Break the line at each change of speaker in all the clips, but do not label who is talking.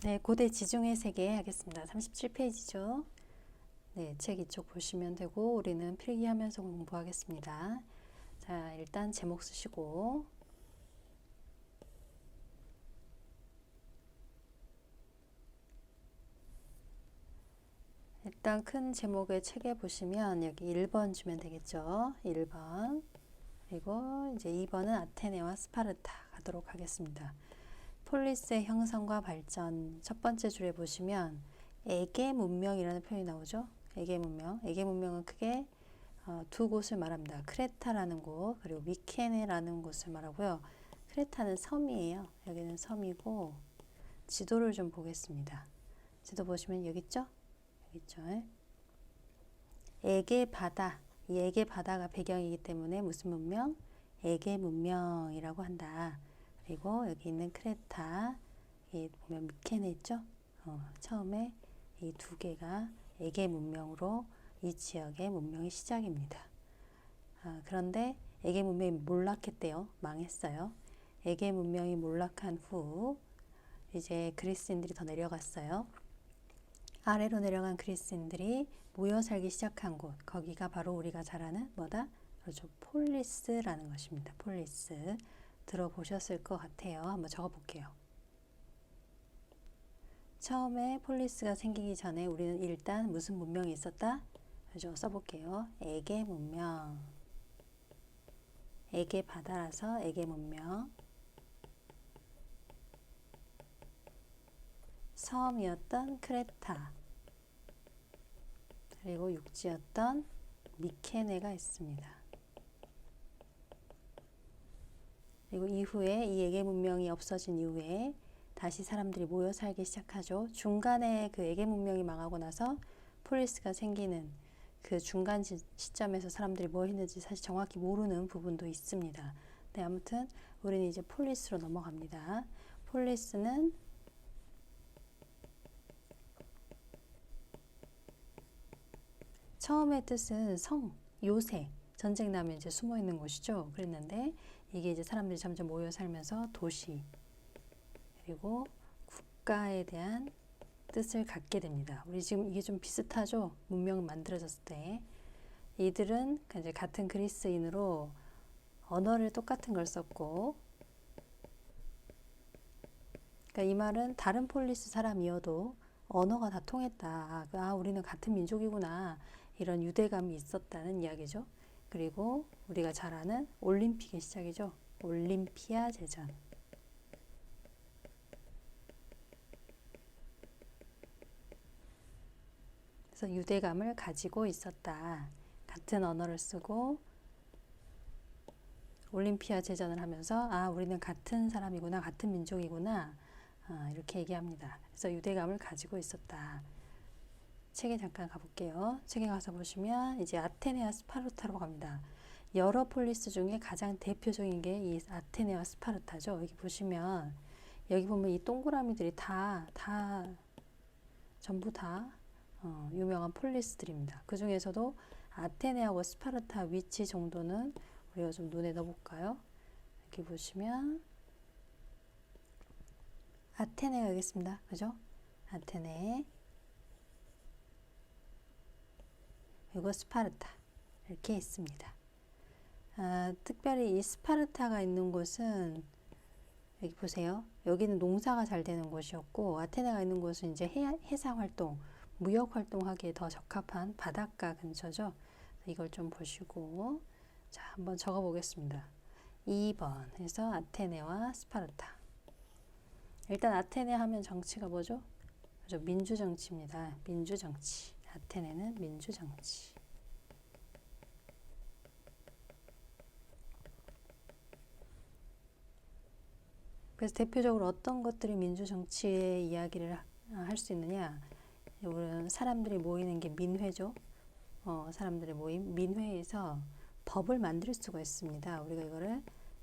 네, 고대 지중해 세계 하겠습니다. 37페이지죠. 네, 책 이쪽 보시면 되고 우리는 필기하면서 공부하겠습니다. 자, 일단 제목 쓰시고 일단 큰 제목의 책에 보시면 여기 1번 주면 되겠죠. 1번. 그리고 이제 2번은 아테네와 스파르타 가도록 하겠습니다. 폴리스의 형성과 발전 첫 번째 줄에 보시면 에게 문명이라는 표현이 나오죠. 에게 문명. 에게 문명은 크게 두 곳을 말합니다. 크레타라는 곳 그리고 미케네라는 곳을 말하고요. 크레타는 섬이에요. 여기는 섬이고 지도를 좀 보겠습니다. 지도 보시면 여기 있죠? 여기 있죠. 에게 바다. 이 에게 바다가 배경이기 때문에 무슨 문명? 에게 문명이라고 한다. 그리고 여기 있는 크레타, 여기 보면 미케네 있죠? 처음에 이 두 개가 에게 문명으로 이 지역의 문명의 시작입니다. 그런데 에게 문명이 몰락했대요. 망했어요. 에게 문명이 몰락한 후 이제 그리스인들이 더 내려갔어요. 아래로 내려간 그리스인들이 모여 살기 시작한 곳, 거기가 바로 우리가 잘 아는 뭐다? 그렇죠. 폴리스라는 것입니다. 폴리스. 들어보셨을 것 같아요. 한번 적어볼게요. 처음에 폴리스가 생기기 전에 우리는 일단 무슨 문명이 있었다? 그죠? 써볼게요. 에게 문명. 에게 바다라서 에게 문명. 섬이었던 크레타. 그리고 육지였던 미케네가 있습니다. 그리고 이후에 이 에게 문명이 없어진 이후에 다시 사람들이 모여 살기 시작하죠. 중간에 그 에게 문명이 망하고 나서 폴리스가 생기는 그 중간 시점에서 사람들이 뭐 했는지 사실 정확히 모르는 부분도 있습니다. 네, 아무튼 우리는 이제 폴리스로 넘어갑니다. 폴리스는 처음의 뜻은 성, 요새, 전쟁 나면 이제 숨어 있는 곳이죠. 그랬는데 이게 이제 사람들이 점점 모여 살면서 도시, 그리고 국가에 대한 뜻을 갖게 됩니다. 우리 지금 이게 좀 비슷하죠? 문명이 만들어졌을 때. 이들은 이제 같은 그리스인으로 언어를 똑같은 걸 썼고, 그러니까 이 말은 다른 폴리스 사람이어도 언어가 다 통했다. 우리는 같은 민족이구나. 이런 유대감이 있었다는 이야기죠. 그리고 우리가 잘 아는 올림픽의 시작이죠. 올림피아 제전. 그래서 유대감을 가지고 있었다. 같은 언어를 쓰고 올림피아 제전을 하면서 우리는 같은 사람이구나, 같은 민족이구나 이렇게 얘기합니다. 그래서 유대감을 가지고 있었다. 책에 잠깐 가볼게요. 책에 가서 보시면 이제 아테네와 스파르타로 갑니다. 여러 폴리스 중에 가장 대표적인 게 이 아테네와 스파르타죠. 여기 보면 이 동그라미들이 전부 다 유명한 폴리스들입니다. 그 중에서도 아테네하고 스파르타 위치 정도는 우리가 좀 눈에 넣어볼까요? 여기 보시면 아테네가 있습니다. 그죠? 아테네 그리고 스파르타 이렇게 있습니다. 특별히 이 스파르타가 있는 곳은 여기 보세요. 여기는 농사가 잘 되는 곳이었고 아테네가 있는 곳은 이제 해상 활동, 무역 활동하기에 더 적합한 바닷가 근처죠. 이걸 좀 보시고 자, 한번 적어 보겠습니다. 2번 해서 아테네와 스파르타. 일단 아테네 하면 정치가 뭐죠? 그죠? 민주정치입니다. 민주정치. 아테네는 민주정치. 그래서 대표적으로 어떤 것들이 민주정치의 이야기를 할 수 있느냐? 사람들이 모이는 게 민회죠. 사람들의 모임, 민회에서 법을 만들 수가 있습니다. 우리가 이거를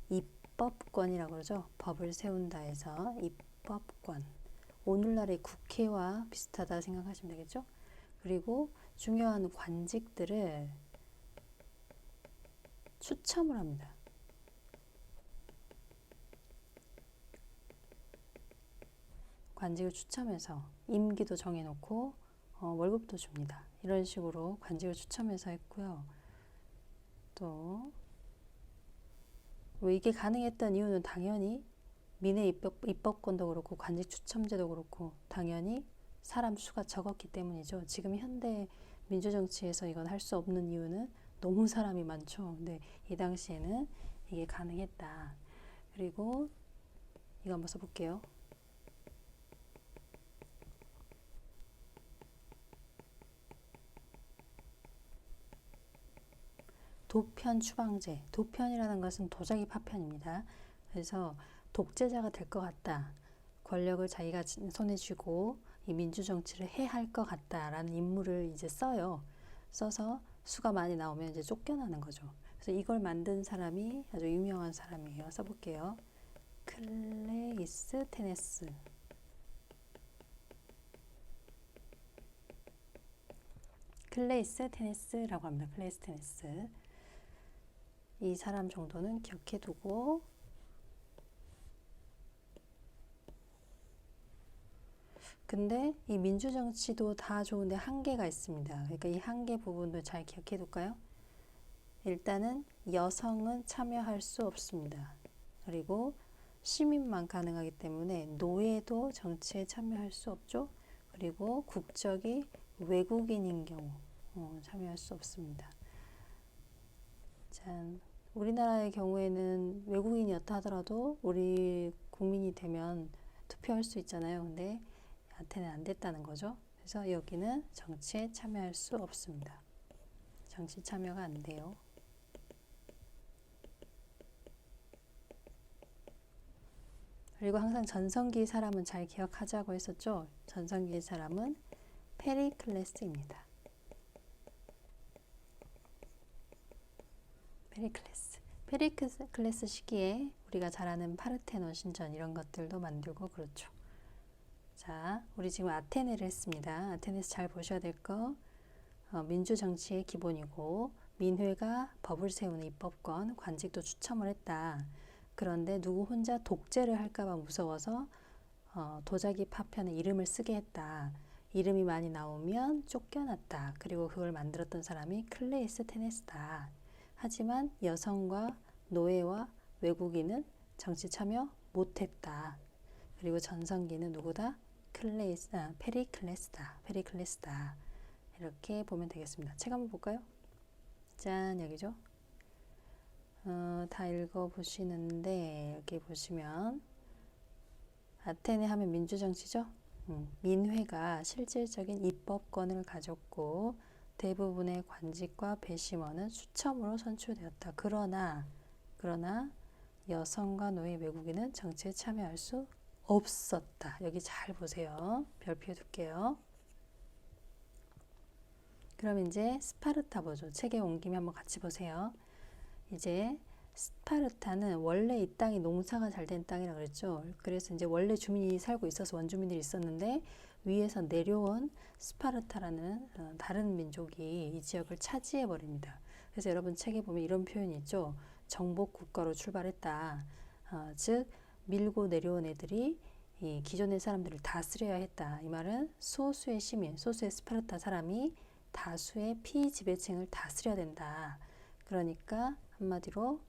입법권이라고 그러죠. 법을 세운다 해서 입법권. 오늘날의 국회와 비슷하다 생각하시면 되겠죠. 그리고 중요한 관직들을 추첨을 합니다. 관직을 추첨해서 임기도 정해놓고 월급도 줍니다. 이런 식으로 관직을 추첨해서 했고요. 또 이게 가능했던 이유는 당연히 민의 입법권도 그렇고 관직 추첨제도 그렇고 당연히 사람 수가 적었기 때문이죠. 지금 현대 민주정치에서 이건 할 수 없는 이유는 너무 사람이 많죠. 근데 이 당시에는 이게 가능했다. 그리고 이거 한번 써볼게요. 도편 추방제. 도편이라는 것은 도자기 파편입니다. 그래서 독재자가 될 것 같다. 권력을 자기가 손에 쥐고 이 민주정치를 해할 것 같다라는 인물을 이제 써요. 써서 수가 많이 나오면 이제 쫓겨나는 거죠. 그래서 이걸 만든 사람이 아주 유명한 사람이에요. 써볼게요. 클레이스테네스. 클레이스테네스라고 합니다. 클레이스테네스. 이 사람 정도는 기억해 두고 근데 이 민주정치도 다 좋은데 한계가 있습니다. 그러니까 이 한계 부분도 잘 기억해 둘까요? 일단은 여성은 참여할 수 없습니다. 그리고 시민만 가능하기 때문에 노예도 정치에 참여할 수 없죠. 그리고 국적이 외국인인 경우 참여할 수 없습니다. 자, 우리나라의 경우에는 외국인이었다 하더라도 우리 국민이 되면 투표할 수 있잖아요. 근데 아테네는 안 됐다는 거죠. 그래서 여기는 정치에 참여할 수 없습니다. 정치 참여가 안 돼요. 그리고 항상 전성기 사람은 잘 기억하자고 했었죠. 전성기 사람은 페리클레스입니다. 페리클레스 시기에 우리가 잘 아는 파르테논 신전 이런 것들도 만들고 그렇죠. 자, 우리 지금 아테네를 했습니다. 아테네에서 잘 보셔야 될 거 민주정치의 기본이고 민회가 법을 세우는 입법권, 관직도 추첨을 했다. 그런데 누구 혼자 독재를 할까봐 무서워서 도자기 파편에 이름을 쓰게 했다. 이름이 많이 나오면 쫓겨났다. 그리고 그걸 만들었던 사람이 클레이스테네스다. 하지만 여성과 노예와 외국인은 정치 참여 못했다. 그리고 전성기는 누구다? 페리클레스다. 이렇게 보면 되겠습니다. 책 한번 볼까요? 짠, 여기죠. 다 읽어보시는데 여기 보시면 아테네 하면 민주정치죠. 민회가 실질적인 입법권을 가졌고 대부분의 관직과 배심원은 수첨으로 선출되었다. 그러나 여성과 노예 외국인은 정치에 참여할 수 없었다. 여기 잘 보세요. 별표 둘게요. 그럼 이제 스파르타 보죠. 책에 온 김에 한번 같이 보세요. 이제 스파르타는 원래 이 땅이 농사가 잘 된 땅이라고 그랬죠. 그래서 이제 원래 주민이 살고 있어서 원주민들이 있었는데 위에서 내려온 스파르타라는 다른 민족이 이 지역을 차지해 버립니다. 그래서 여러분 책에 보면 이런 표현이 있죠. 정복 국가로 출발했다. 즉 밀고 내려온 애들이 이 기존의 사람들을 다스려야 했다. 이 말은 소수의 시민, 소수의 스파르타 사람이 다수의 피지배층을 다스려야 된다. 그러니까 한마디로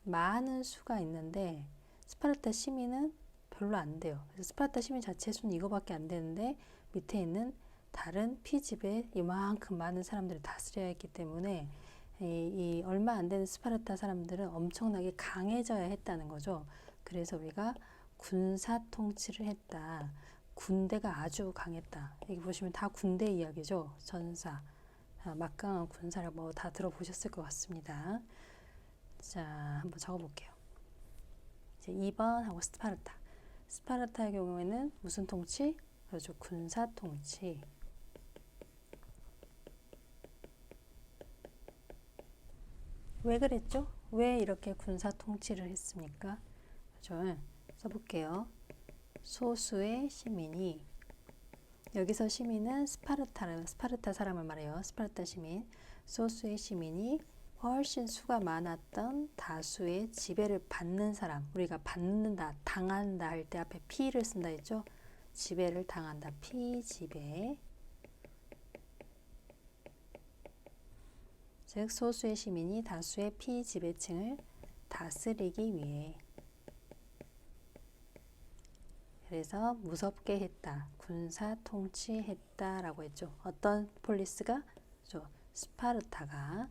많은 수가 있는데 스파르타 시민은 별로 안 돼요. 그래서 스파르타 시민 자체 수는 이거밖에 안 되는데 밑에 있는 다른 피지배 이만큼 많은 사람들을 다스려야 했기 때문에 이 얼마 안 되는 스파르타 사람들은 엄청나게 강해져야 했다는 거죠. 그래서 우리가 군사 통치를 했다. 군대가 아주 강했다. 여기 보시면 다 군대 이야기죠. 전사, 막강한 군사를 뭐 다 들어보셨을 것 같습니다. 자, 한번 적어볼게요. 이제 2번 하고 스파르타. 스파르타의 경우에는 무슨 통치? 그렇죠. 군사 통치. 왜 그랬죠? 왜 이렇게 군사 통치를 했습니까? 그렇죠. 써볼게요. 소수의 시민이 여기서 시민은 스파르타 사람을 말해요. 스파르타 시민. 소수의 시민이 훨씬 수가 많았던 다수의 지배를 받는 사람. 우리가 받는다, 당한다 할 때 앞에 P를 쓴다 했죠. 지배를 당한다. 피지배. 즉 소수의 시민이 다수의 피지배층을 다스리기 위해. 그래서 무섭게 했다. 군사 통치했다라고 했죠. 어떤 폴리스가? 스파르타가.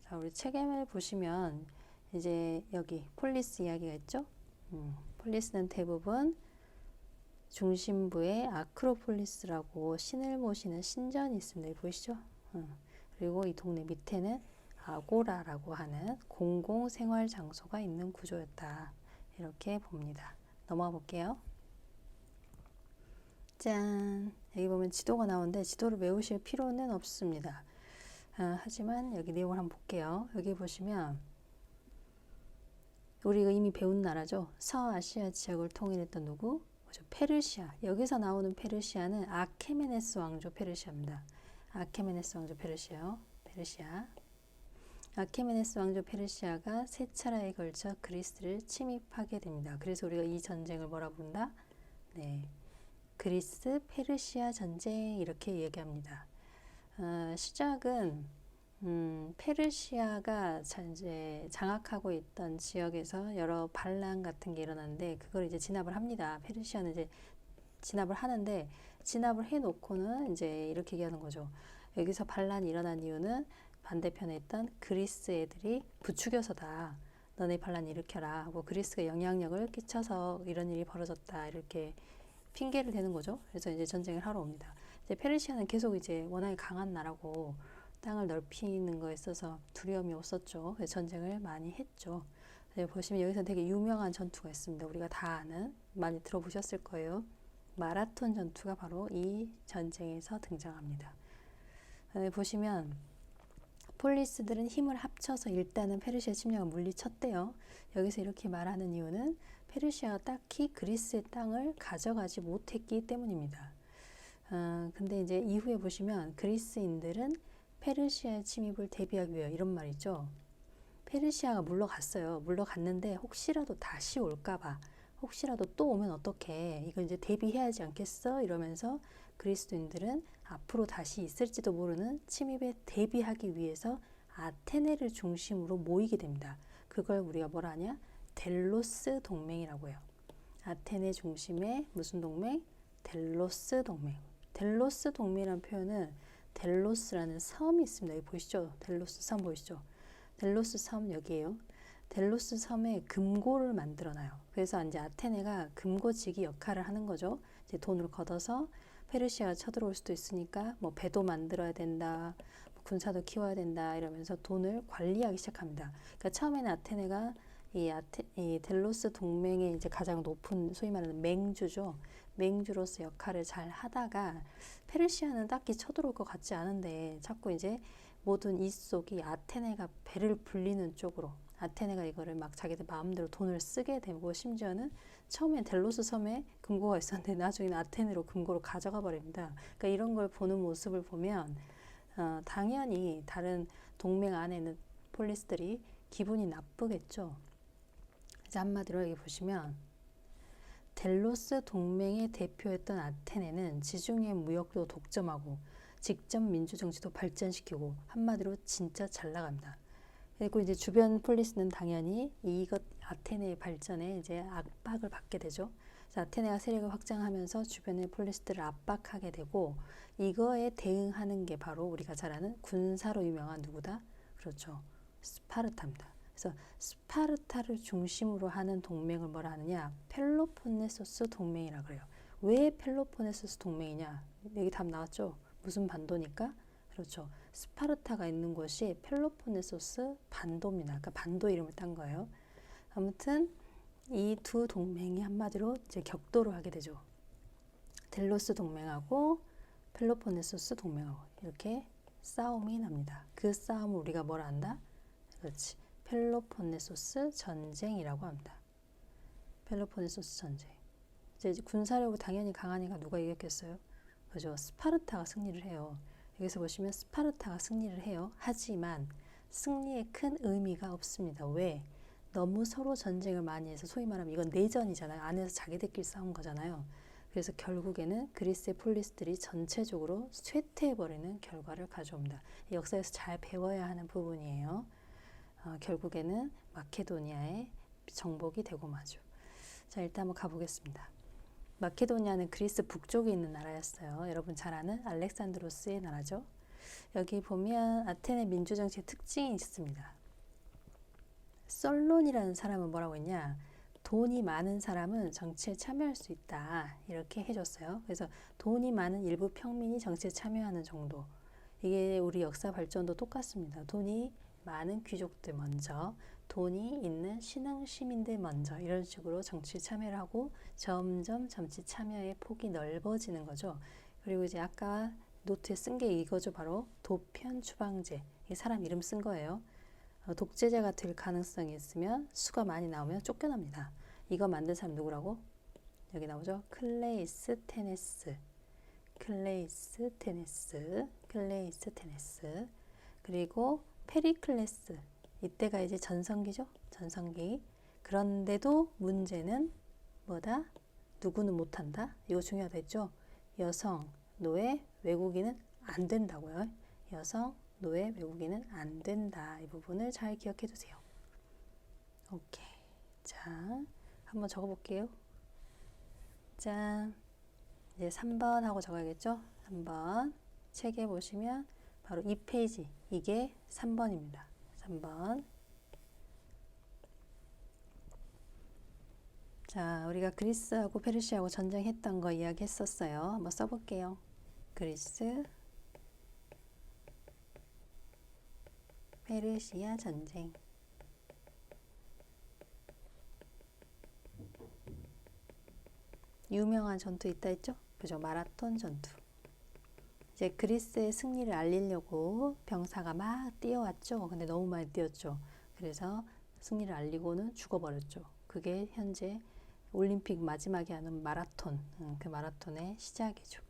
자, 우리 책임을 보시면 이제 여기 폴리스 이야기가 있죠. 폴리스는 대부분 중심부에 아크로폴리스라고 신을 모시는 신전이 있습니다. 보이시죠? 그리고 이 동네 밑에는 아고라라고 하는 공공생활 장소가 있는 구조였다. 이렇게 봅니다. 넘어가 볼게요. 짠! 여기 보면 지도가 나오는데 지도를 외우실 필요는 없습니다. 하지만 여기 내용을 한번 볼게요. 여기 보시면 우리가 이미 배운 나라죠. 서아시아 지역을 통일했던 누구? 페르시아. 여기서 나오는 페르시아는 아케메네스 왕조 페르시아입니다. 아케메네스 왕조 페르시아. 아케메네스 왕조 페르시아가 세 차례에 걸쳐 그리스를 침입하게 됩니다. 그래서 우리가 이 전쟁을 뭐라 부른다? 네, 그리스 페르시아 전쟁 이렇게 얘기합니다. 시작은 페르시아가 이제 장악하고 있던 지역에서 여러 반란 같은 게 일어났는데 그걸 이제 진압을 합니다. 페르시아는 이제 진압을 하는데 진압을 해놓고는 이제 이렇게 얘기하는 거죠. 여기서 반란이 일어난 이유는 반대편에 있던 그리스 애들이 부추겨서다. 너네 반란 일으켜라 하고 그리스가 영향력을 끼쳐서 이런 일이 벌어졌다. 이렇게 핑계를 대는 거죠. 그래서 이제 전쟁을 하러 옵니다. 이제 페르시아는 계속 이제 워낙에 강한 나라고 땅을 넓히는 거에 있어서 두려움이 없었죠. 그래서 전쟁을 많이 했죠. 보시면 여기서 되게 유명한 전투가 있습니다. 우리가 다 아는, 많이 들어보셨을 거예요. 마라톤 전투가 바로 이 전쟁에서 등장합니다. 보시면 폴리스들은 힘을 합쳐서 일단은 페르시아 침략을 물리쳤대요. 여기서 이렇게 말하는 이유는 페르시아가 딱히 그리스의 땅을 가져가지 못했기 때문입니다. 근데 이제 이후에 보시면 그리스인들은 페르시아의 침입을 대비하기 위해 이런 말 있죠. 페르시아가 물러갔어요. 물러갔는데 혹시라도 다시 올까봐, 혹시라도 또 오면 어떡해, 이거 이제 대비해야 하지 않겠어? 이러면서 그리스도인들은 앞으로 다시 있을지도 모르는 침입에 대비하기 위해서 아테네를 중심으로 모이게 됩니다. 그걸 우리가 뭐라 하냐? 델로스 동맹이라고 해요. 아테네 중심의 무슨 동맹? 델로스 동맹. 델로스 동맹이라는 표현은 델로스라는 섬이 있습니다. 여기 보이시죠? 델로스 섬 보이시죠? 델로스 섬 여기에요. 델로스 섬에 금고를 만들어놔요. 그래서 이제 아테네가 금고지기 역할을 하는 거죠. 이제 돈을 걷어서 페르시아가 쳐들어올 수도 있으니까 뭐 배도 만들어야 된다, 군사도 키워야 된다 이러면서 돈을 관리하기 시작합니다. 그러니까 처음에는 아테네가 이 델로스 동맹의 이제 가장 높은 소위 말하는 맹주죠. 맹주로서 역할을 잘 하다가 페르시아는 딱히 쳐들어올 것 같지 않은데 자꾸 이제 모든 이 속이 아테네가 배를 불리는 쪽으로, 아테네가 이거를 막 자기들 마음대로 돈을 쓰게 되고 심지어는 처음엔 델로스 섬에 금고가 있었는데 나중에는 아테네로 금고를 가져가 버립니다. 그러니까 이런 걸 보는 모습을 보면 당연히 다른 동맹 안에 있는 폴리스들이 기분이 나쁘겠죠. 이제 한마디로 여기 보시면 델로스 동맹의 대표였던 아테네는 지중해 무역도 독점하고 직접 민주정치도 발전시키고 한마디로 진짜 잘 나갑니다. 그리고 이제 주변 폴리스는 당연히 이것 아테네의 발전에 이제 압박을 받게 되죠. 아테네가 세력을 확장하면서 주변의 폴리스들을 압박하게 되고 이거에 대응하는 게 바로 우리가 잘 아는 군사로 유명한 누구다? 그렇죠. 스파르타입니다. 그래서 스파르타를 중심으로 하는 동맹을 뭐라 하느냐? 펠로폰네소스 동맹이라고 그래요. 왜 펠로폰네소스 동맹이냐? 여기 답 나왔죠? 무슨 반도니까? 그렇죠. 스파르타가 있는 곳이 펠로폰네소스 반도입니다. 그러니까 반도 이름을 딴 거예요. 아무튼 이 두 동맹이 한마디로 이제 격돌을 하게 되죠. 델로스 동맹하고 펠로폰네소스 동맹하고 이렇게 싸움이 납니다. 그 싸움을 우리가 뭐라 한다? 그렇지. 펠로폰네소스 전쟁이라고 합니다. 펠로폰네소스 전쟁. 이제 군사력이 당연히 강하니까 누가 이겼겠어요? 그죠? 스파르타가 승리를 해요. 여기서 보시면 스파르타가 승리를 해요. 하지만 승리에 큰 의미가 없습니다. 왜? 너무 서로 전쟁을 많이 해서 소위 말하면 이건 내전이잖아요. 안에서 자기들끼리 싸운 거잖아요. 그래서 결국에는 그리스의 폴리스들이 전체적으로 쇠퇴해버리는 결과를 가져옵니다. 역사에서 잘 배워야 하는 부분이에요. 결국에는 마케도니아의 정복이 되고 마죠. 자, 일단 한번 가보겠습니다. 마케도니아는 그리스 북쪽에 있는 나라였어요. 여러분 잘 아는 알렉산드로스의 나라죠. 여기 보면 아테네 민주정치의 특징이 있습니다. 솔론이라는 사람은 뭐라고 했냐? 돈이 많은 사람은 정치에 참여할 수 있다. 이렇게 해줬어요. 그래서 돈이 많은 일부 평민이 정치에 참여하는 정도. 이게 우리 역사 발전도 똑같습니다. 돈이 많은 귀족들 먼저, 돈이 있는 신흥 시민들 먼저 이런 식으로 정치 참여를 하고 점점 정치 참여의 폭이 넓어지는 거죠. 그리고 이제 아까 노트에 쓴 게 이거죠. 바로 도편 추방제. 이 사람 이름 쓴 거예요. 독재자가 될 가능성이 있으면 수가 많이 나오면 쫓겨납니다. 이거 만든 사람 누구라고? 여기 나오죠. 클레이스테네스. 그리고 페리클레스. 이때가 이제 전성기죠. 전성기. 그런데도 문제는 뭐다? 누구는 못한다? 이거 중요하다 했죠. 여성, 노예, 외국인은 안 된다고요. 여성, 노예, 외국인은 안 된다. 이 부분을 잘 기억해 두세요. 오케이. 자, 한번 적어 볼게요. 자, 이제 3번 하고 적어야겠죠? 3번. 책에 보시면 바로 이 페이지. 이게 3번입니다. 3번. 자, 우리가 그리스하고 페르시아하고 전쟁했던 거 이야기했었어요. 한번 써볼게요. 그리스, 페르시아 전쟁. 유명한 전투 있다 했죠? 그죠? 마라톤 전투. 이제 그리스의 승리를 알리려고 병사가 막 뛰어왔죠. 근데 너무 많이 뛰었죠. 그래서 승리를 알리고는 죽어버렸죠. 그게 현재 올림픽 마지막에 하는 마라톤, 그 마라톤의 시작이죠.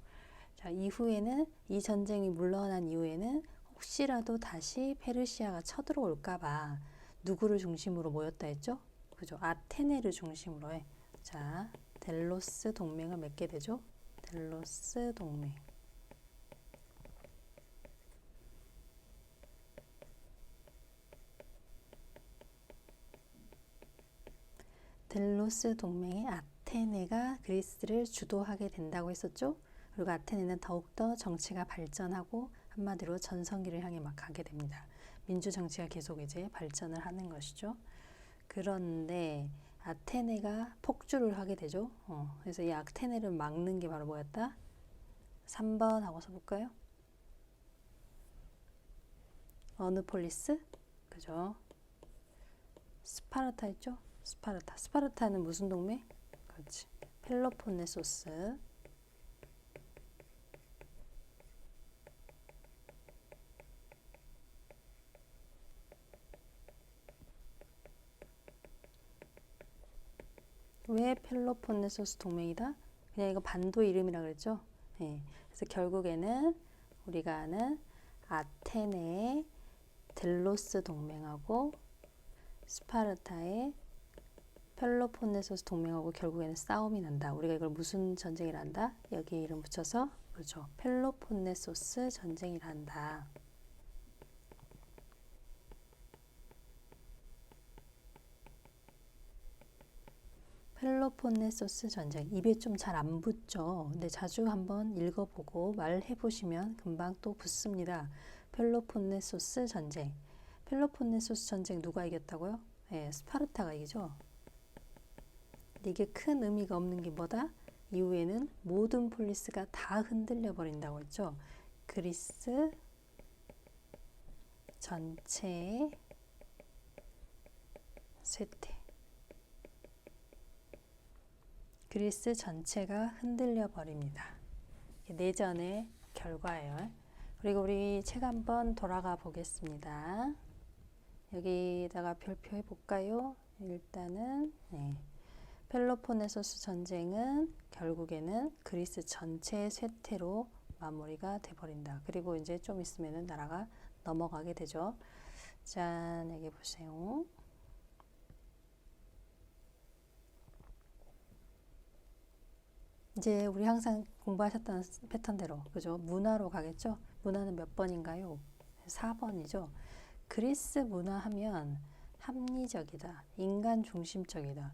자, 이후에는 이 전쟁이 물러난 이후에는 혹시라도 다시 페르시아가 쳐들어올까봐 누구를 중심으로 모였다 했죠? 그죠? 아테네를 중심으로 해. 자, 델로스 동맹을 맺게 되죠. 델로스 동맹. 델로스 동맹의 아테네가 그리스를 주도하게 된다고 했었죠. 그리고 아테네는 더욱더 정치가 발전하고 한마디로 전성기를 향해 막 가게 됩니다. 민주 정치가 계속 이제 발전을 하는 것이죠. 그런데 아테네가 폭주를 하게 되죠. 그래서 이 아테네를 막는 게 바로 뭐였다? 3번 하고 써볼까요? 어느 폴리스? 그죠? 스파르타 있죠? 스파르타. 스파르타는 무슨 동맹? 그렇지. 펠로폰네소스. 왜 펠로폰네소스 동맹이다? 그냥 이거 반도 이름이라 그랬죠? 네. 그래서 결국에는 우리가 아는 아테네의 델로스 동맹하고 스파르타의 펠로폰네소스 동맹하고 결국에는 싸움이 난다. 우리가 이걸 무슨 전쟁이라 한다? 여기에 이름 붙여서 그렇죠. 펠로폰네소스 전쟁이라 한다. 펠로폰네소스 전쟁. 입에 좀 잘 안 붙죠. 근데 자주 한번 읽어보고 말해보시면 금방 또 붙습니다. 펠로폰네소스 전쟁. 펠로폰네소스 전쟁 누가 이겼다고요? 네, 스파르타가 이기죠. 근데 이게 큰 의미가 없는 게 뭐다? 이후에는 모든 폴리스가 다 흔들려 버린다고 했죠. 그리스 전체의 쇠퇴. 그리스 전체가 흔들려 버립니다. 내전의 결과예요. 그리고 우리 책 한번 돌아가 보겠습니다. 여기다가 별표 해볼까요? 일단은 네. 펠로폰네소스 전쟁은 결국에는 그리스 전체의 쇠퇴로 마무리가 돼버린다. 그리고 이제 좀 있으면은 나라가 넘어가게 되죠. 짠, 여기 보세요. 이제 우리 항상 공부하셨던 패턴대로, 그죠? 문화로 가겠죠? 문화는 몇 번인가요? 4번이죠. 그리스 문화 하면 합리적이다, 인간 중심적이다.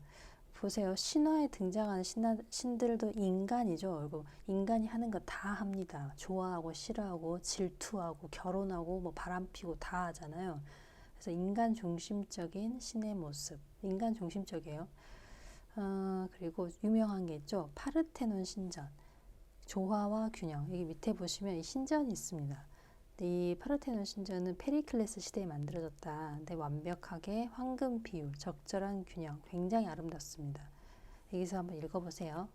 보세요. 신화에 등장하는 신들도 인간이죠. 그리고 인간이 하는 거 다 합니다. 좋아하고 싫어하고 질투하고 결혼하고 뭐 바람피고 다 하잖아요. 그래서 인간 중심적인 신의 모습. 인간 중심적이에요. 그리고 유명한 게 있죠. 파르테논 신전. 조화와 균형. 여기 밑에 보시면 이 신전이 있습니다. 이 파르테논 신전은 페리클레스 시대에 만들어졌다. 근데 완벽하게 황금 비율, 적절한 균형, 굉장히 아름답습니다. 여기서 한번 읽어보세요.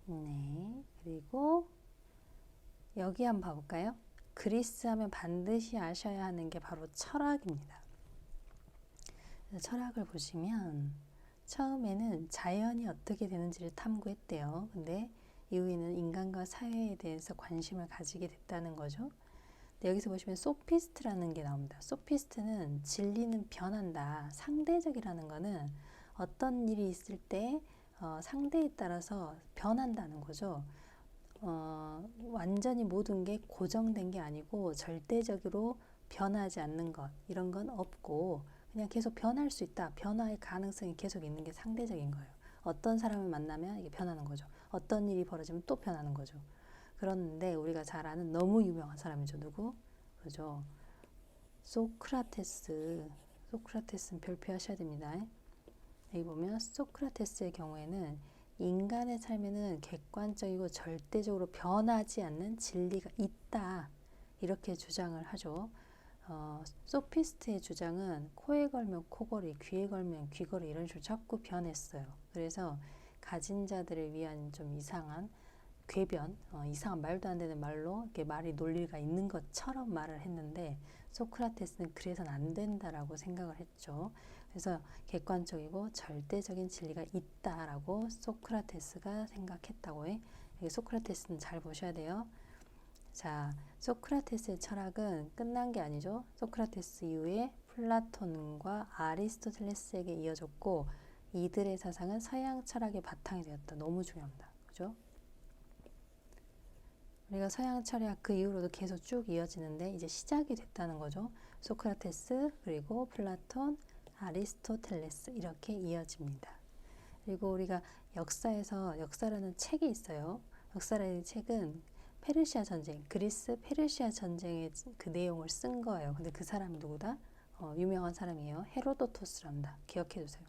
네, 그리고 여기 한번 봐볼까요? 그리스 하면 반드시 아셔야 하는 게 바로 철학입니다. 철학을 보시면 처음에는 자연이 어떻게 되는지를 탐구했대요. 근데 이후에는 인간과 사회에 대해서 관심을 가지게 됐다는 거죠. 여기서 보시면 소피스트라는 게 나옵니다. 소피스트는 진리는 변한다. 상대적이라는 거는 어떤 일이 있을 때 상대에 따라서 변한다는 거죠. 완전히 모든 게 고정된 게 아니고 절대적으로 변하지 않는 것, 이런 건 없고 그냥 계속 변할 수 있다. 변화의 가능성이 계속 있는 게 상대적인 거예요. 어떤 사람을 만나면 이게 변하는 거죠. 어떤 일이 벌어지면 또 변하는 거죠. 그런데 우리가 잘 아는 너무 유명한 사람이죠. 누구? 그죠? 소크라테스. 소크라테스는 별표하셔야 됩니다. 여기 보면 소크라테스의 경우에는 인간의 삶에는 객관적이고 절대적으로 변하지 않는 진리가 있다. 이렇게 주장을 하죠. 소피스트의 주장은 코에 걸면 코걸이, 귀에 걸면 귀걸이 이런 식으로 자꾸 변했어요. 그래서 가진 자들을 위한 좀 이상한 궤변, 이상한 말도 안 되는 말로 이렇게 말이 논리가 있는 것처럼 말을 했는데 소크라테스는 그래서는 안 된다라고 생각을 했죠. 그래서 객관적이고 절대적인 진리가 있다라고 소크라테스가 생각했다고 해. 소크라테스는 잘 보셔야 돼요. 자, 소크라테스의 철학은 끝난 게 아니죠. 소크라테스 이후에 플라톤과 아리스토텔레스에게 이어졌고 이들의 사상은 서양 철학의 바탕이 되었다. 너무 중요합니다. 그죠? 우리가 서양 철학 그 이후로도 계속 쭉 이어지는데 이제 시작이 됐다는 거죠. 소크라테스, 그리고 플라톤, 아리스토텔레스 이렇게 이어집니다. 그리고 우리가 역사라는 책이 있어요. 역사라는 책은 페르시아 전쟁, 그리스 페르시아 전쟁의 그 내용을 쓴 거예요. 근데 그 사람이 누구다? 유명한 사람이에요. 헤로도토스랍니다. 기억해 두세요.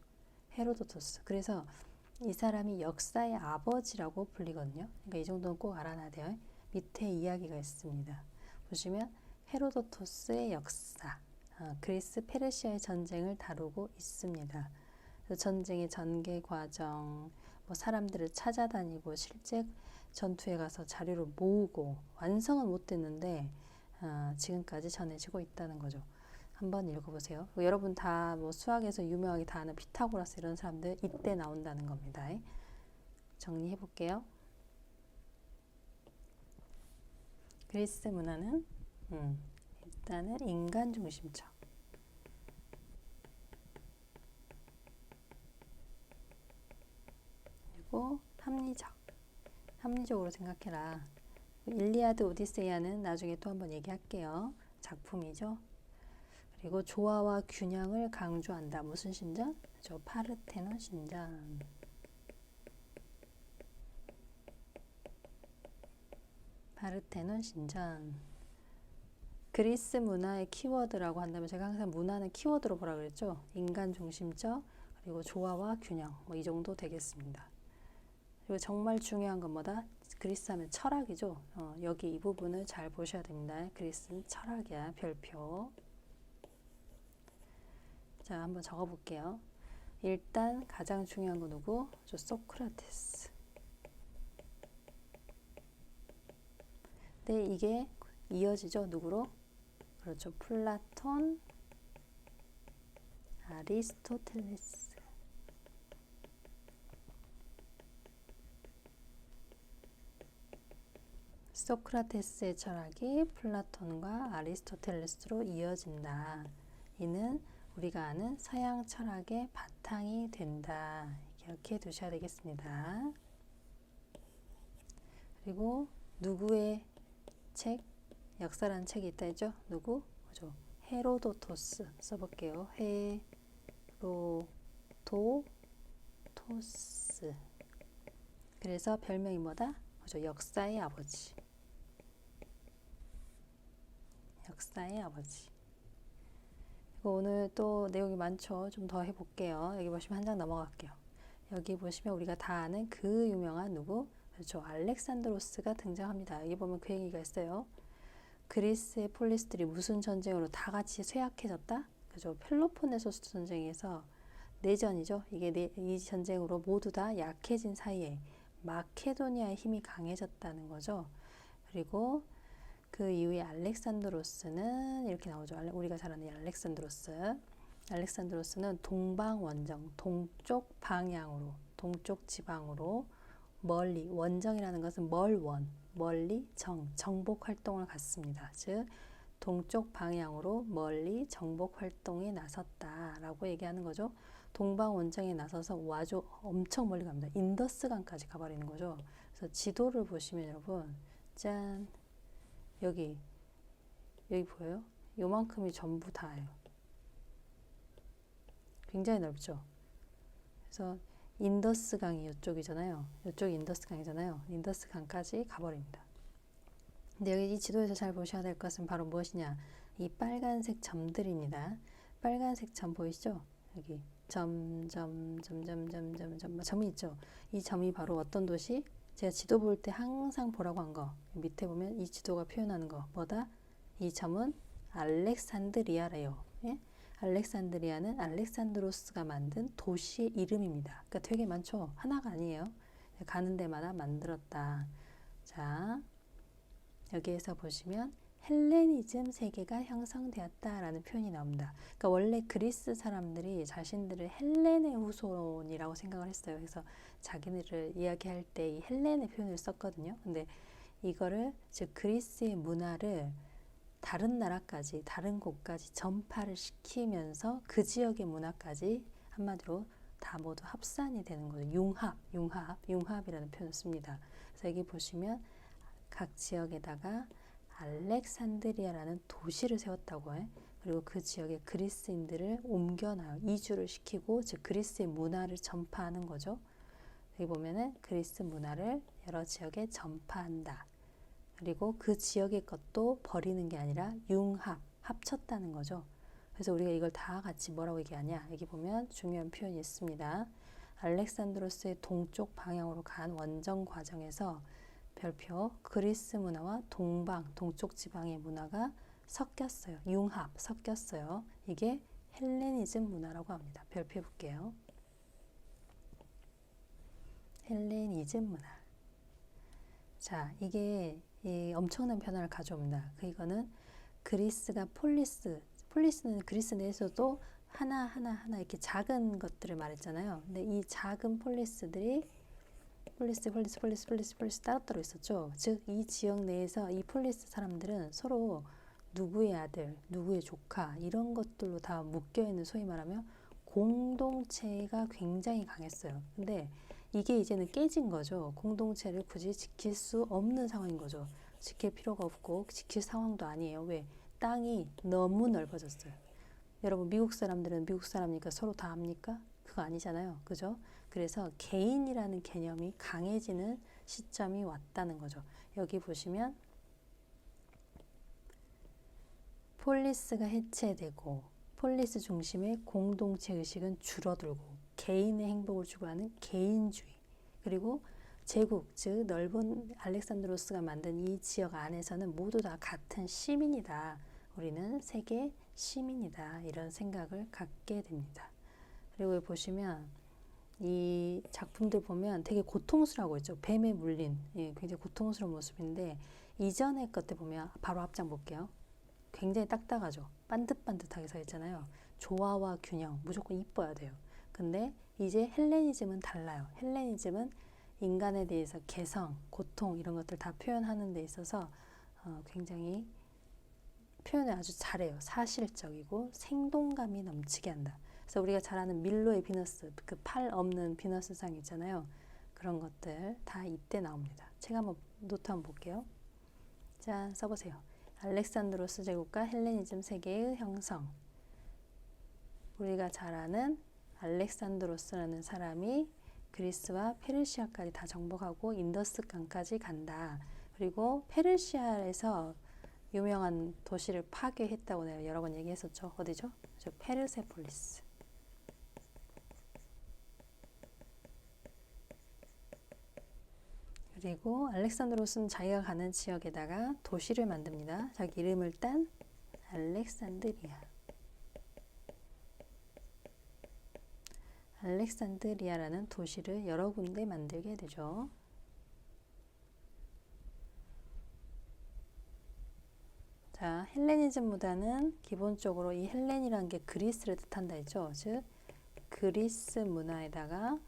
헤로도토스. 그래서 이 사람이 역사의 아버지라고 불리거든요. 그러니까 이 정도는 꼭 알아놔야 돼요. 밑에 이야기가 있습니다. 보시면 헤로도토스의 역사, 그리스 페르시아의 전쟁을 다루고 있습니다. 전쟁의 전개 과정, 뭐 사람들을 찾아다니고 실제 전투에 가서 자료를 모으고 완성은 못 됐는데 지금까지 전해지고 있다는 거죠. 한번 읽어보세요. 여러분 다 뭐 수학에서 유명하게 다 아는 피타고라스 이런 사람들 이때 나온다는 겁니다. 정리해 볼게요. 그리스 문화는 일단은 인간 중심적, 그리고 합리적으로 생각해라. 일리아드 오디세이아는 나중에 또 한번 얘기할게요. 작품이죠. 그리고 조화와 균형을 강조한다. 무슨 신전? 저 파르테논 신전. 파르테논 신전. 그리스 문화의 키워드라고 한다면 제가 항상 문화는 키워드로 보라 그랬죠. 인간 중심적, 그리고 조화와 균형, 뭐 이 정도 되겠습니다. 그리고 정말 중요한 건 뭐다? 그리스 하면 철학이죠. 여기 이 부분을 잘 보셔야 됩니다. 그리스는 철학이야. 별표. 자, 한번 적어볼게요. 일단 가장 중요한 건 누구? 저 소크라테스. 근데 이게 이어지죠. 누구로? 그렇죠. 플라톤, 아리스토텔레스. 소크라테스의 철학이 플라톤과 아리스토텔레스로 이어진다. 이는 우리가 아는 서양 철학의 바탕이 된다. 이렇게 두셔야 되겠습니다. 그리고 누구의 책? 역사라는 책이 있다 했죠? 누구? 그죠? 헤로도토스 써볼게요. 헤로도토스. 그래서 별명이 뭐다? 그죠? 역사의 아버지. 역사의 아버지. 오늘 또 내용이 많죠. 좀 더 해볼게요. 여기 보시면 한 장 넘어갈게요. 여기 보시면 우리가 다 아는 그 유명한 누구? 그렇죠. 알렉산드로스가 등장합니다. 여기 보면 그 얘기가 있어요. 그리스의 폴리스들이 무슨 전쟁으로 다 같이 쇠약해졌다? 그죠. 펠로폰네소스 전쟁에서 내전이죠. 이 전쟁으로 모두 다 약해진 사이에 마케도니아의 힘이 강해졌다는 거죠. 그리고 그 이후에 알렉산드로스는 이렇게 나오죠. 우리가 잘 아는 알렉산드로스. 알렉산드로스는 동방원정, 동쪽 방향으로, 동쪽 지방으로 멀리, 원정이라는 것은 멀리 정복 활동을 갔습니다. 즉 동쪽 방향으로 멀리 정복 활동에 나섰다라고 얘기하는 거죠. 동방 원정에 나서서 아주 엄청 멀리 갑니다. 인더스강까지 가버리는 거죠. 그래서 지도를 보시면 여러분, 짠, 여기 보여요? 요만큼이 전부 다예요. 굉장히 넓죠. 그래서 인더스강이 이쪽이잖아요. 이쪽이 인더스강이잖아요. 인더스강까지 가버립니다. 근데 여기 이 지도에서 잘 보셔야 될 것은 바로 무엇이냐? 이 빨간색 점들입니다. 빨간색 점 보이시죠? 여기 점이 있죠. 이 점이 바로 어떤 도시? 제가 지도 볼 때 항상 보라고 한 거. 밑에 보면 이 지도가 표현하는 거. 뭐다? 이 점은 알렉산드리아래요. 예? 알렉산드리아는 알렉산드로스가 만든 도시의 이름입니다. 그러니까 되게 많죠. 하나가 아니에요. 가는 데마다 만들었다. 자, 여기에서 보시면 헬레니즘 세계가 형성되었다라는 표현이 나옵니다. 그러니까 원래 그리스 사람들이 자신들을 헬렌의 후손이라고 생각을 했어요. 그래서 자기네를 이야기할 때 이 헬렌의 표현을 썼거든요. 근데 이거를 즉 그리스의 문화를 다른 나라까지 다른 곳까지 전파를 시키면서 그 지역의 문화까지 한마디로 다 모두 합산이 되는 거죠. 융합이라는 표현을 씁니다. 그래서 여기 보시면 각 지역에다가 알렉산드리아라는 도시를 세웠다고 해. 그리고 그 지역에 그리스인들을 옮겨놔요. 이주를 시키고 즉 그리스의 문화를 전파하는 거죠. 여기 보면은 그리스 문화를 여러 지역에 전파한다. 그리고 그 지역의 것도 버리는 게 아니라 합쳤다는 거죠. 그래서 우리가 이걸 다 같이 뭐라고 얘기하냐? 여기 보면 중요한 표현이 있습니다. 알렉산드로스의 동쪽 방향으로 간 원정 과정에서 별표 그리스 문화와 동쪽 지방의 문화가 섞였어요. 섞였어요. 이게 헬레니즘 문화라고 합니다. 별표 볼게요. 헬레니즘 문화. 자, 이게 엄청난 변화를 가져옵니다. 이거는 그리스가 폴리스는 그리스 내에서도 하나 이렇게 작은 것들을 말했잖아요. 근데 이 작은 폴리스들이 폴리스 따로따로 있었죠. 즉 이 지역 내에서 이 폴리스 사람들은 서로 누구의 아들, 누구의 조카 이런 것들로 다 묶여있는 소위 말하면 공동체가 굉장히 강했어요. 근데 이게 이제는 깨진 거죠. 공동체를 굳이 지킬 수 없는 상황인 거죠. 지킬 필요가 없고 지킬 상황도 아니에요. 왜? 땅이 너무 넓어졌어요. 여러분 미국 사람들은 미국 사람이니까 서로 다 합니까? 그거 아니잖아요. 그죠? 그래서 개인이라는 개념이 강해지는 시점이 왔다는 거죠. 여기 보시면 폴리스가 해체되고 폴리스 중심의 공동체 의식은 줄어들고 개인의 행복을 추구하는 개인주의 그리고 제국 즉 넓은 알렉산드로스가 만든 이 지역 안에서는 모두 다 같은 시민이다. 우리는 세계 시민이다. 이런 생각을 갖게 됩니다. 그리고 보시면 이 작품들 보면 되게 고통스러워 있죠. 뱀에 물린 굉장히 고통스러운 모습인데 이전의 것들 보면 바로 앞장 볼게요. 굉장히 딱딱하죠. 반듯반듯하게 서 있잖아요. 조화와 균형 무조건 이뻐야 돼요. 근데 이제 헬레니즘은 달라요. 헬레니즘은 인간에 대해서 개성, 고통 이런 것들 다 표현하는 데 있어서 굉장히 표현을 아주 잘해요. 사실적이고 생동감이 넘치게 한다. 그래서 우리가 잘 아는 밀로의 비너스, 그 팔 없는 비너스상 있잖아요. 그런 것들 다 이때 나옵니다. 책 한번 노트 한번 볼게요. 자, 써보세요. 알렉산드로스 제국과 헬레니즘 세계의 형성. 우리가 잘 아는 알렉산드로스라는 사람이 그리스와 페르시아까지 다 정복하고 인더스강까지 간다. 그리고 페르시아에서 유명한 도시를 파괴했다고 내가 여러 번 얘기했었죠. 어디죠? 저 페르세폴리스. 그리고 알렉산드로스는 자기가 가는 지역에다가 도시를 만듭니다. 자기 이름을 딴 알렉산드리아. 알렉산드리아라는 도시를 여러 군데 만들게 되죠. 자, 헬레니즘보다는 기본적으로 이 헬렌이라는 게 그리스를 뜻한다 했죠. 즉 그리스 문화에다가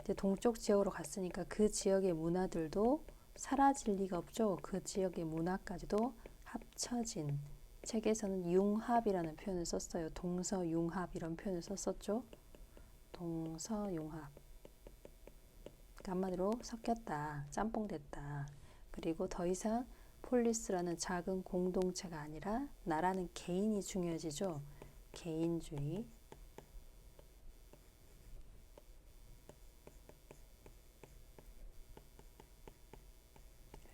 이제 동쪽 지역으로 갔으니까 그 지역의 문화들도 사라질 리가 없죠. 그 지역의 문화까지도 합쳐진, 책에서는 융합이라는 표현을 썼어요. 동서융합 이런 표현을 썼었죠. 동서융합. 그러니까 한마디로 섞였다, 짬뽕됐다. 그리고 더 이상 폴리스라는 작은 공동체가 아니라 나라는 개인이 중요해지죠. 개인주의.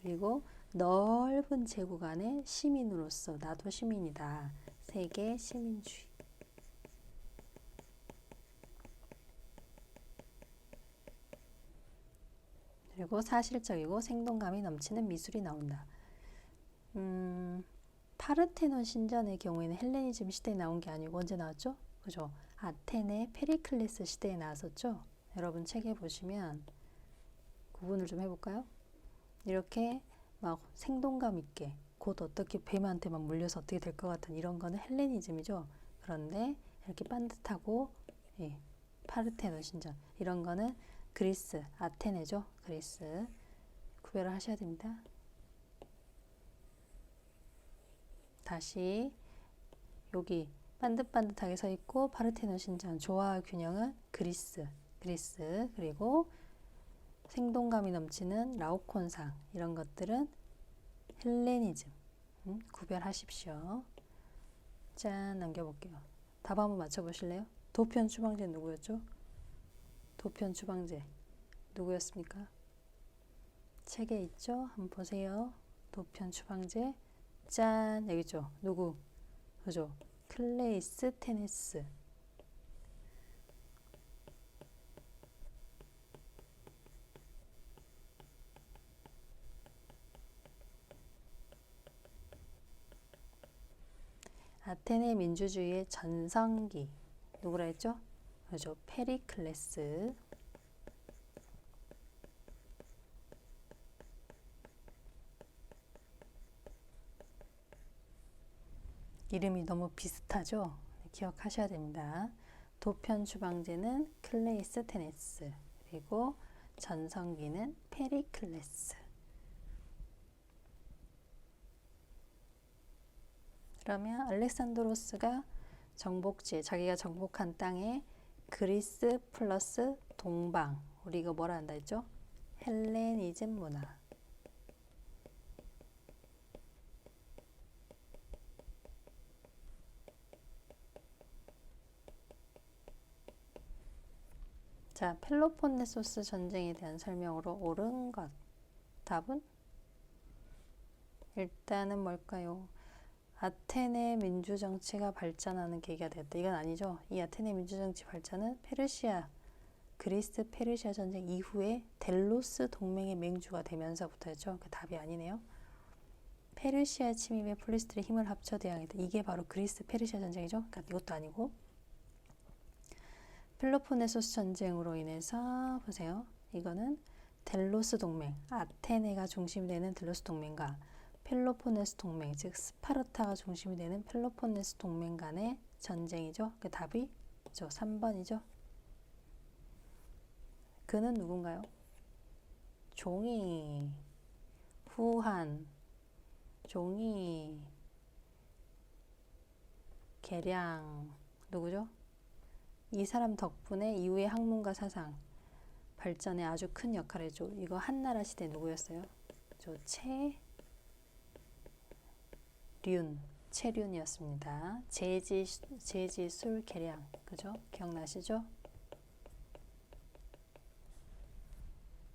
그리고 넓은 제국 안에 시민으로서 나도 시민이다. 세계 시민주의. 그리고 사실적이고 생동감이 넘치는 미술이 나온다. 파르테논 신전의 경우에는 헬레니즘 시대에 나온 게 아니고 언제 나왔죠? 그죠? 아테네 페리클레스 시대에 나왔었죠? 여러분 책에 보시면 구분을 좀 해볼까요? 이렇게 막 생동감 있게 곧 어떻게 뱀한테 막 물려서 어떻게 될 것 같은 이런 거는 헬레니즘이죠. 그런데 이렇게 반듯하고 예, 파르테논 신전 이런 거는 그리스, 아테네죠. 그리스. 구별을 하셔야 됩니다. 다시 여기 반듯반듯하게 서 있고 파르테논 신전 조화와 균형은 그리스. 그리고 생동감이 넘치는 라오콘상 이런 것들은 헬레니즘. 구별하십시오. 짠, 넘겨볼게요. 답 한번 맞춰보실래요? 도편 추방제 누구였죠? 도편 추방제 누구였습니까? 책에 있죠? 한번 보세요. 도편 추방제. 짠, 여기 있죠? 누구? 그죠? 클레이스테네스. 아테네 민주주의의 전성기 누구라 했죠? 그죠? 페리클레스. 이름이 너무 비슷하죠? 기억하셔야 됩니다. 도편 추방제는 클레이스테네스, 그리고 전성기는 페리클레스. 그러면 알렉산드로스가 정복지에 자기가 정복한 땅에 그리스 플러스 동방, 우리 이거 뭐라 한다 했죠? 헬레니즘 문화. 자, 펠로폰네소스 전쟁에 대한 설명으로 옳은 것. 답은? 일단은 뭘까요? 아테네 민주정치가 발전하는 계기가 됐다. 이건 아니죠. 이 아테네 민주정치 발전은 페르시아, 그리스 페르시아 전쟁 이후에 델로스 동맹의 맹주가 되면서부터였죠. 그 답이 아니네요. 페르시아 침입에 폴리스들의 힘을 합쳐 대항했다. 이게 바로 그리스 페르시아 전쟁이죠. 그러니까 이것도 아니고. 펠로폰네소스 전쟁으로 인해서 보세요. 이거는 델로스 동맹, 아테네가 중심이 되는 델로스 동맹과 펠로폰네스 동맹, 즉 스파르타가 중심이 되는 펠로폰네스 동맹 간의 전쟁이죠. 그 답이 3번이죠. 그는 누군가요? 종이, 후한, 종이, 계량 누구죠? 이 사람 덕분에 이후의 학문과 사상 발전에 아주 큰 역할을 해줘. 이거 한나라 시대 누구였어요? 체륜이었습니다. 제지술 계량, 그죠? 기억나시죠?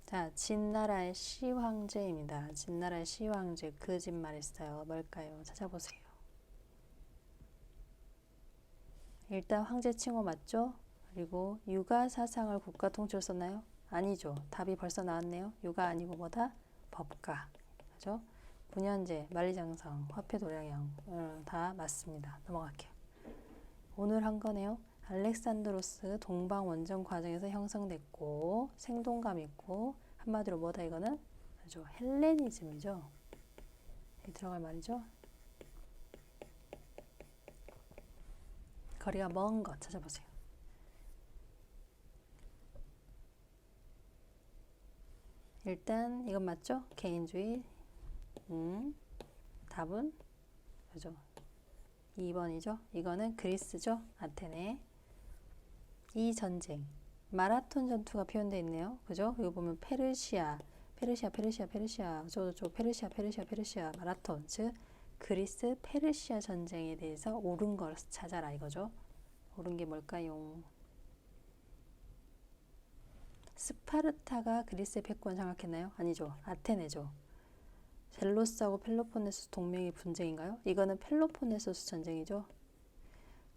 자, 진나라의 시황제입니다. 진나라의 시황제, 거짓말했어요. 뭘까요? 찾아보세요. 일단 황제 칭호 맞죠? 그리고 육아 사상을 국가 통치로 썼나요? 아니죠. 답이 벌써 나왔네요. 육아 아니고 뭐다? 법가. 그죠? 군현제, 만리장성, 화폐도량형 다 맞습니다. 넘어갈게요. 오늘 한 거네요. 알렉산드로스 동방 원정 과정에서 형성됐고 생동감 있고 한마디로 뭐다 이거는? 그죠? 헬레니즘이죠. 여기 들어갈 말이죠. 거리가 먼 것 찾아보세요. 일단 이건 맞죠? 개인주의. 답은 그죠? 2번이죠. 이거는 그리스죠. 아테네. 이 전쟁 마라톤 전투가 표현되어 있네요. 그죠? 이거 보면 페르시아 마라톤 즉 그리스 페르시아 전쟁에 대해서 옳은 걸 찾아라 이거죠. 옳은 게 뭘까요? 스파르타가 그리스의 패권 장악했나요? 아니죠. 아테네죠. 젤로스하고 펠로폰네소스 동맹의 분쟁인가요? 이거는 펠로폰네소스 전쟁이죠.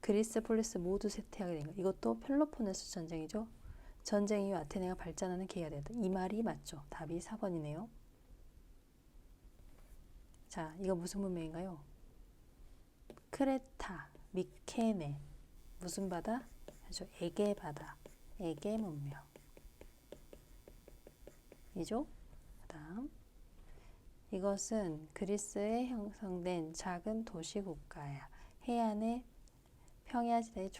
그리스, 폴리스 모두 쇠퇴하게 된 거. 이것도 펠로폰네소스 전쟁이죠. 전쟁 이후 아테네가 발전하는 계기가 되었다. 이 말이 맞죠. 답이 4번이네요. 자, 이거 무슨 문명인가요? 크레타, 미케네. 무슨 바다? 그렇죠. 에게 바다. 에게 문명. 이죠? 그다음 이것은 그리스에 형성된 작은 도시 국가야. 해안의 평야지대의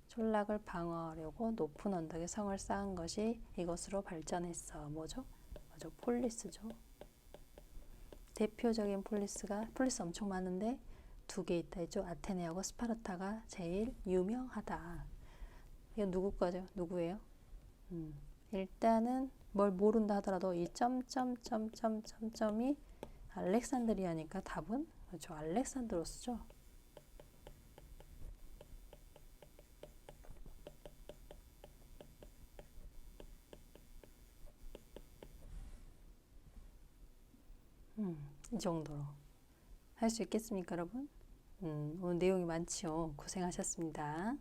촌락을 방어하려고 높은 언덕에 성을 쌓은 것이 이것으로 발전했어. 뭐죠? 맞아, 폴리스죠. 대표적인 폴리스 엄청 많은데 두 개 있다 했죠. 아테네하고 스파르타가 제일 유명하다. 이건 누구 거죠? 누구예요? 일단은 뭘 모른다 하더라도 이 점점점점점점이 알렉산드리아니까 답은 그렇죠. 알렉산드로스죠. 이 정도로 할 수 있겠습니까, 여러분? 오늘 내용이 많지요. 고생하셨습니다.